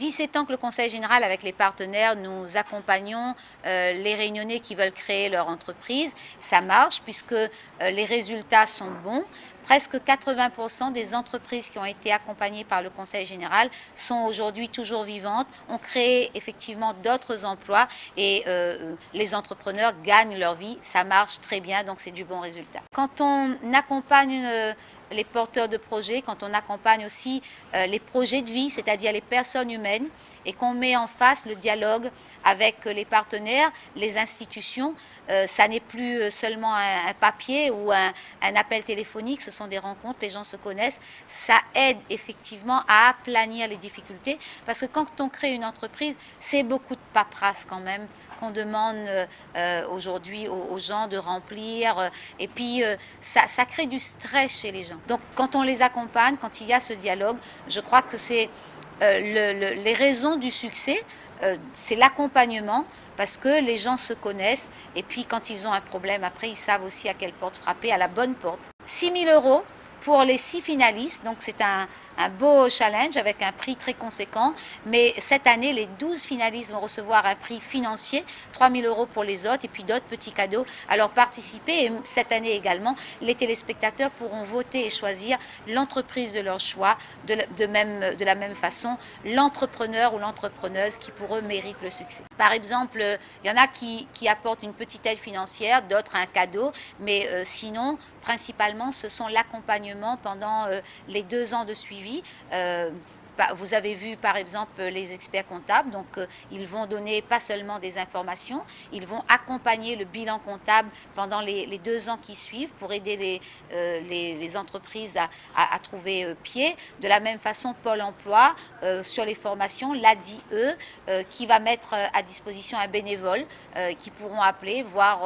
17 ans que le Conseil général, avec les partenaires, nous accompagnons les Réunionnais qui veulent créer leur entreprise. Ça marche puisque les résultats sont bons. Presque 80% des entreprises qui ont été accompagnées par le Conseil général sont aujourd'hui toujours vivantes, ont créé effectivement d'autres emplois et les entrepreneurs gagnent leur vie. Ça marche très bien, donc c'est du bon résultat. Quand on accompagne les porteurs de projets, quand on accompagne aussi les projets de vie, c'est-à-dire les personnes humaines, et qu'on met en face le dialogue avec les partenaires, les institutions, ça n'est plus seulement un papier ou un appel téléphonique, ce sont des rencontres, les gens se connaissent, ça aide effectivement à aplanir les difficultés, parce que quand on crée une entreprise, c'est beaucoup de paperasse quand même qu'on demande aujourd'hui aux gens de remplir, et puis ça crée du stress chez les gens. Donc quand on les accompagne, quand il y a ce dialogue, je crois que c'est les raisons du succès, c'est l'accompagnement, parce que les gens se connaissent et puis quand ils ont un problème, après ils savent aussi à quelle porte frapper, à la bonne porte. 6 000 € pour les 6 finalistes, donc c'est un beau challenge avec un prix très conséquent, mais cette année les 12 finalistes vont recevoir un prix financier, 3 000 € pour les autres et puis d'autres petits cadeaux. Alors participez, et cette année également les téléspectateurs pourront voter et choisir l'entreprise de leur choix, de la même façon l'entrepreneur ou l'entrepreneuse qui pour eux mérite le succès. Par exemple, il y en a qui apportent une petite aide financière, d'autres un cadeau, mais sinon principalement ce sont l'accompagnement pendant les 2 ans de suivi. Vous avez vu par exemple les experts comptables, donc ils vont donner pas seulement des informations, ils vont accompagner le bilan comptable pendant les 2 ans qui suivent pour aider les entreprises à trouver pied. De la même façon, Pôle emploi, sur les formations, l'ADIE, qui va mettre à disposition un bénévole qui pourront appeler, voir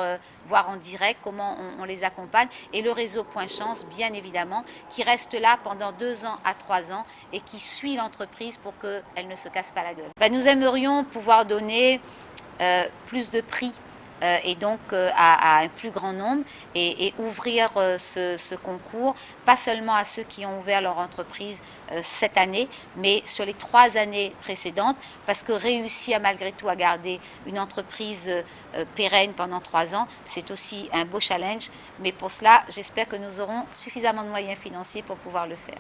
en direct comment on les accompagne, et le réseau Point Chance, bien évidemment, qui reste là pendant 2 ans à 3 ans et qui suit l'entreprise pour qu'elle ne se casse pas la gueule. Nous aimerions pouvoir donner plus de prix et donc à un plus grand nombre et ouvrir ce concours, pas seulement à ceux qui ont ouvert leur entreprise cette année, mais sur les 3 années précédentes, parce que réussir malgré tout à garder une entreprise pérenne pendant 3 ans, c'est aussi un beau challenge, mais pour cela, j'espère que nous aurons suffisamment de moyens financiers pour pouvoir le faire.